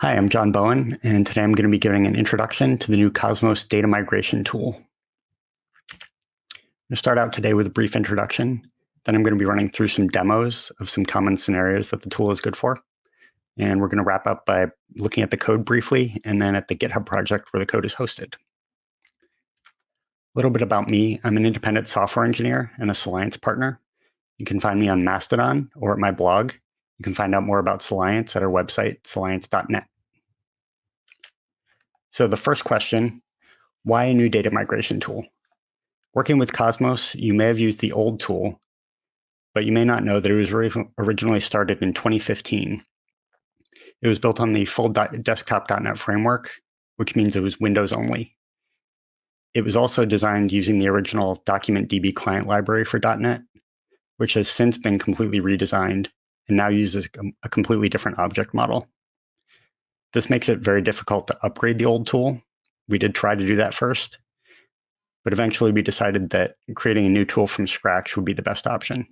Hi, I'm John Bowen, and today I'm going to be giving an introduction to the new Cosmos data migration tool. I'm going to start out today with a brief introduction. Then I'm going to be running through some demos of some common scenarios that the tool is good for. And we're going to wrap up by looking at the code briefly, and then at the GitHub project where the code is hosted. A little bit about me. I'm an independent software engineer and a Salience partner. You can find me on Mastodon or at my blog. You can find out more about Salience at our website, salience.net. So the first question, why a new data migration tool? Working with Cosmos, you may have used the old tool, but you may not know that it was originally started in 2015. It was built on the full desktop.NET framework, which means it was Windows only. It was also designed using the original Document DB client library for .NET, which has since been completely redesigned and now uses a completely different object model. This makes it very difficult to upgrade the old tool. We did try to do that first, but eventually we decided that creating a new tool from scratch would be the best option.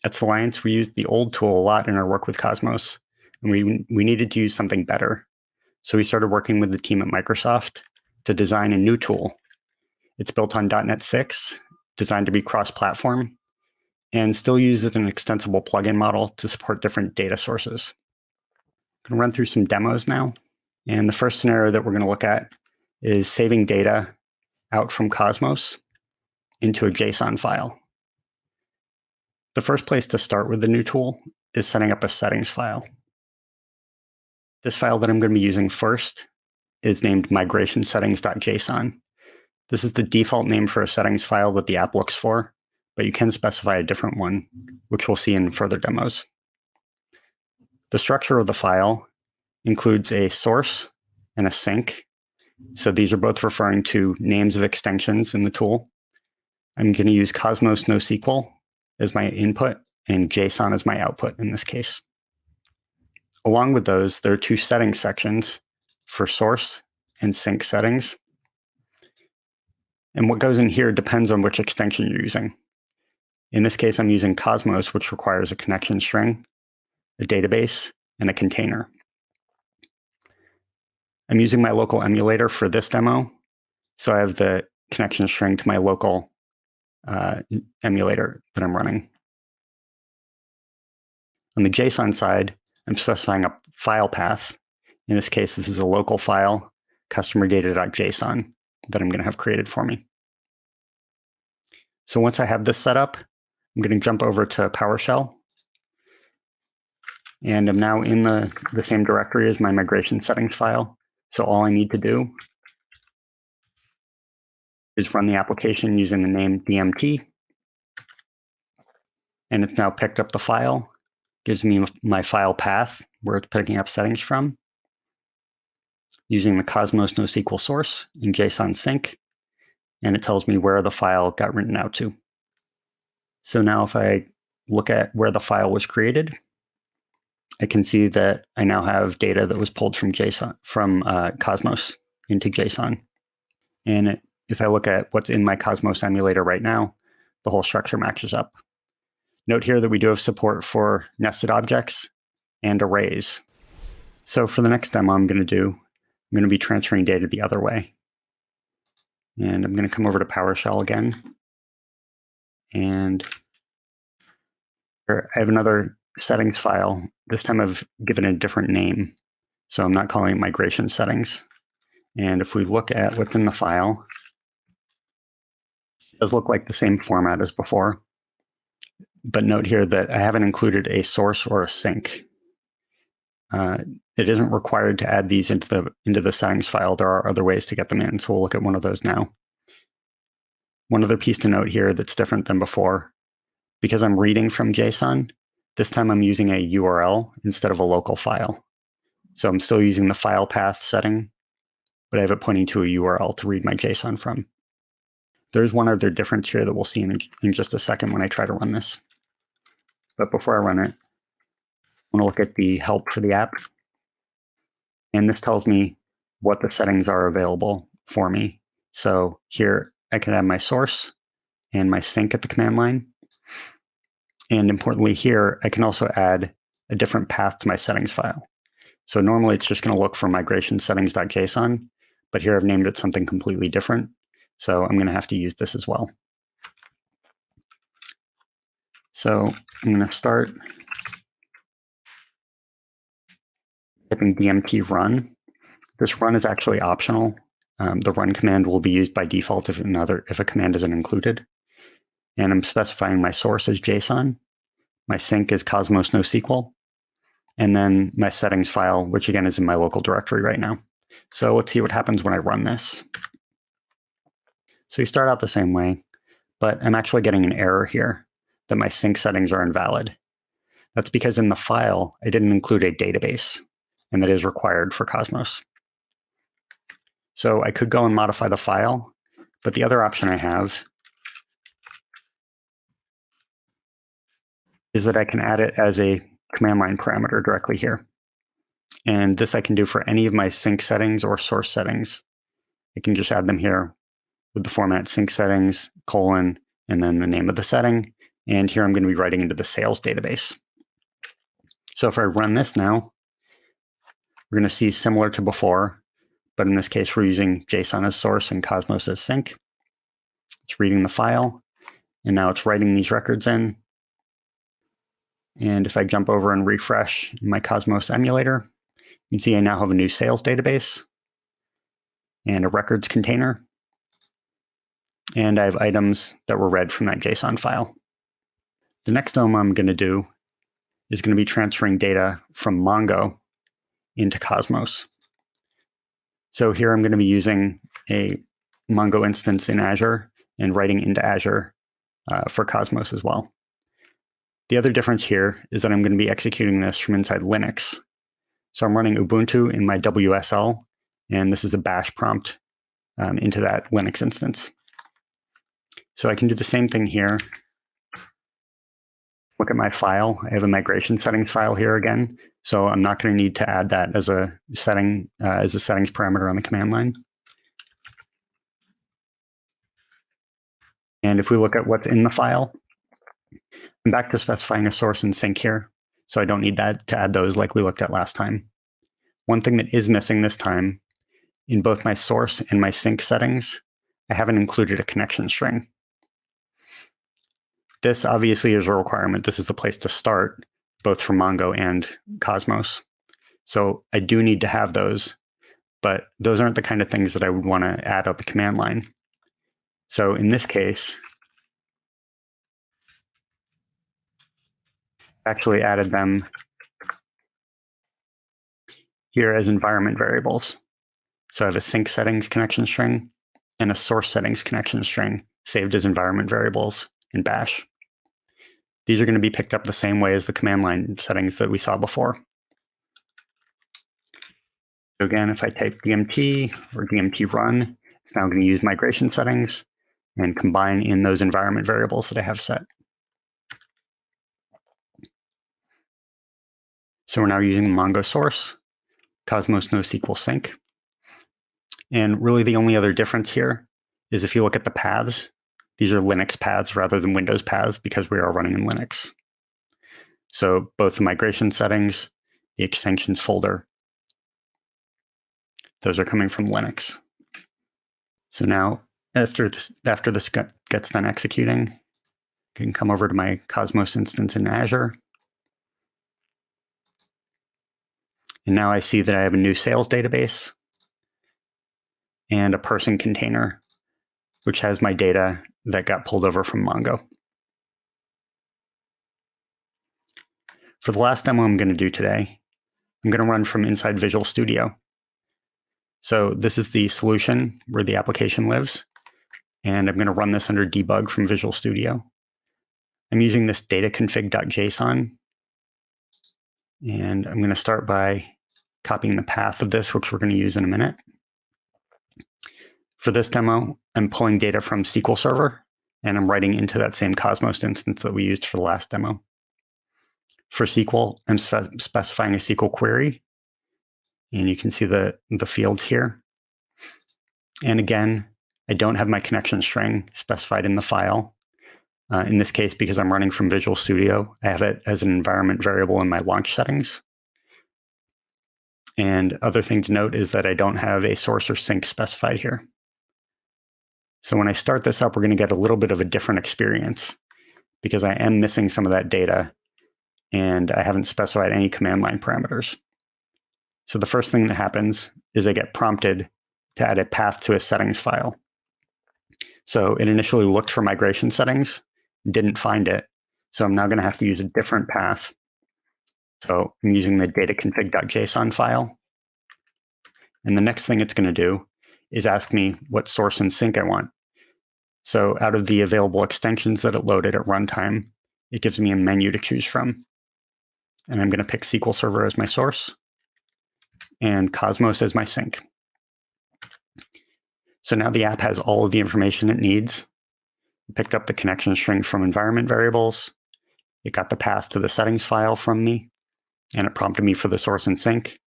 At Salience, we used the old tool a lot in our work with Cosmos, and we needed to use something better. So we started working with the team at Microsoft to design a new tool. It's built on .NET 6, designed to be cross-platform, and still uses an extensible plugin model to support different data sources. I'm going to run through some demos now. And the first scenario that we're going to look at is saving data out from Cosmos into a JSON file. The first place to start with the new tool is setting up a settings file. This file that I'm going to be using first is named migrationsettings.json. This is the default name for a settings file that the app looks for, but you can specify a different one, which we'll see in further demos. The structure of the file includes a source and a sink. So these are both referring to names of extensions in the tool. I'm going to use Cosmos NoSQL as my input and JSON as my output in this case. Along with those, there are two settings sections for source and sink settings. And what goes in here depends on which extension you're using. In this case, I'm using Cosmos, which requires a connection string, a database, and a container. I'm using my local emulator for this demo. So I have the connection string to my local emulator that I'm running. On the JSON side, I'm specifying a file path. In this case, this is a local file, customerdata.json, that I'm going to have created for me. So once I have this set up, I'm going to jump over to PowerShell. And I'm now in the same directory as my migration settings file. So all I need to do is run the application using the name DMT. And it's now picked up the file, gives me my file path where it's picking up settings from, using the Cosmos NoSQL source in JSON sync, and it tells me where the file got written out to. So now if I look at where the file was created, I can see that I now have data that was pulled from Cosmos into JSON. And if I look at what's in my Cosmos emulator right now, the whole structure matches up. Note here that we do have support for nested objects and arrays. So for the next demo I'm going to be transferring data the other way. And I'm going to come over to PowerShell again. And I have another settings file. This time I've given it a different name. So I'm not calling it migration settings. And if we look at what's in the file, it does look like the same format as before. But note here that I haven't included a source or a sink. It isn't required to add these into the settings file. There are other ways to get them in, so we'll look at one of those now. One other piece to note here that's different than before, because I'm reading from JSON, this time I'm using a URL instead of a local file. So I'm still using the file path setting, but I have it pointing to a URL to read my JSON from. There's one other difference here that we'll see in just a second when I try to run this. But before I run it, I want to look at the help for the app. And this tells me what the settings are available for me. So here I can add my source and my sink at the command line. And importantly here, I can also add a different path to my settings file. So normally it's just going to look for migration settings.json, but here I've named it something completely different. So I'm going to have to use this as well. So I'm going to start typing dmt run. This run is actually optional. The run command will be used by default if a command isn't included. And I'm specifying my source as JSON. My sync is Cosmos NoSQL. And then my settings file, which again is in my local directory right now. So let's see what happens when I run this. So you start out the same way, but I'm actually getting an error here that my sync settings are invalid. That's because in the file, I didn't include a database, and that is required for Cosmos. So I could go and modify the file, but the other option I have is that I can add it as a command line parameter directly here. And this I can do for any of my sync settings or source settings. I can just add them here with the format sync settings, : and then the name of the setting. And here I'm going to be writing into the sales database. So if I run this now, we're going to see similar to before, but in this case, we're using JSON as source and Cosmos as sync. It's reading the file, and now it's writing these records in. And if I jump over and refresh my Cosmos emulator, you can see I now have a new sales database and a records container. And I have items that were read from that JSON file. The next demo I'm going to do is going to be transferring data from Mongo into Cosmos. So here I'm going to be using a Mongo instance in Azure and writing into Azure for Cosmos as well. The other difference here is that I'm going to be executing this from inside Linux. So I'm running Ubuntu in my WSL, and this is a bash prompt into that Linux instance. So I can do the same thing here. Look at my file. I have a migration settings file here again. So I'm not going to need to add that as a setting, as a settings parameter on the command line. And if we look at what's in the file, I'm back to specifying a source and sync here. So I don't need that to add those like we looked at last time. One thing that is missing this time, in both my source and my sync settings, I haven't included a connection string. This obviously is a requirement. This is the place to start, both for Mongo and Cosmos. So I do need to have those, but those aren't the kind of things that I would want to add up the command line. So in this case, I actually added them here as environment variables. So I have a sync settings connection string and a source settings connection string saved as environment variables in bash. These are going to be picked up the same way as the command line settings that we saw before. So again, if I type dmt or dmt run, it's now going to use migration settings and combine in those environment variables that I have set. So we're now using Mongo source, Cosmos NoSQL sync. And really the only other difference here is if you look at the paths, these are Linux paths rather than Windows paths because we are running in Linux. So both the migration settings, the extensions folder, those are coming from Linux. So now after this gets done executing, I can come over to my Cosmos instance in Azure. And now I see that I have a new sales database and a person container, which has my data that got pulled over from Mongo. For the last demo I'm going to do today, I'm going to run from inside Visual Studio. So this is the solution where the application lives, and I'm going to run this under debug from Visual Studio. I'm using this dataconfig.json, and I'm going to start by copying the path of this, which we're going to use in a minute. For this demo, I'm pulling data from SQL Server, and I'm writing into that same Cosmos instance that we used for the last demo. For SQL, I'm specifying a SQL query, and you can see the fields here. And again, I don't have my connection string specified in the file. In this case, because I'm running from Visual Studio, I have it as an environment variable in my launch settings. And other thing to note is that I don't have a source or sink specified here. So when I start this up, we're going to get a little bit of a different experience because I am missing some of that data and I haven't specified any command line parameters. So the first thing that happens is I get prompted to add a path to a settings file. So it initially looked for migration settings, didn't find it. So I'm now going to have to use a different path. So I'm using the dataconfig.json file. And the next thing it's going to do is ask me what source and sink I want. So out of the available extensions that it loaded at runtime, it gives me a menu to choose from. And I'm going to pick SQL Server as my source and Cosmos as my sink. So now the app has all of the information it needs. It picked up the connection string from environment variables. It got the path to the settings file from me, and it prompted me for the source and sink.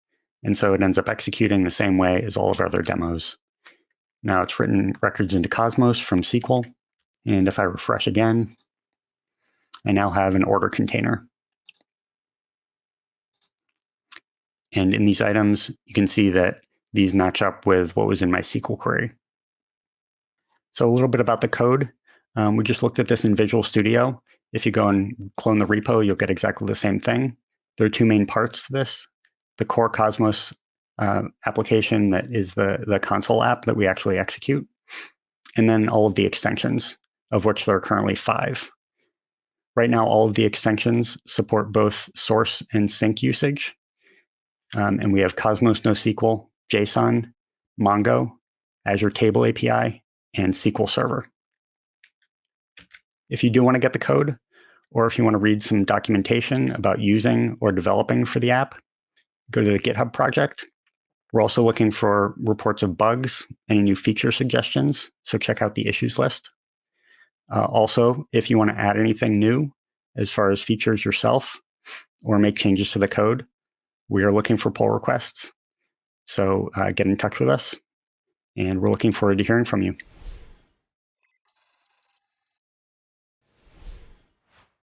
And so it ends up executing the same way as all of our other demos. Now it's written records into Cosmos from SQL. And if I refresh again, I now have an order container. And in these items, you can see that these match up with what was in my SQL query. So a little bit about the code. We just looked at this in Visual Studio. If you go and clone the repo, you'll get exactly the same thing. There are two main parts to this. The core Cosmos application that is the console app that we actually execute, and then all of the extensions, of which there are currently 5. Right now, all of the extensions support both source and sink usage. And we have Cosmos NoSQL, JSON, Mongo, Azure Table API, and SQL Server. If you do want to get the code, or if you want to read some documentation about using or developing for the app, go to the GitHub project. We're also looking for reports of bugs, any new feature suggestions, so check out the issues list. Also, if you want to add anything new as far as features yourself or make changes to the code, we are looking for pull requests. So get in touch with us, and we're looking forward to hearing from you.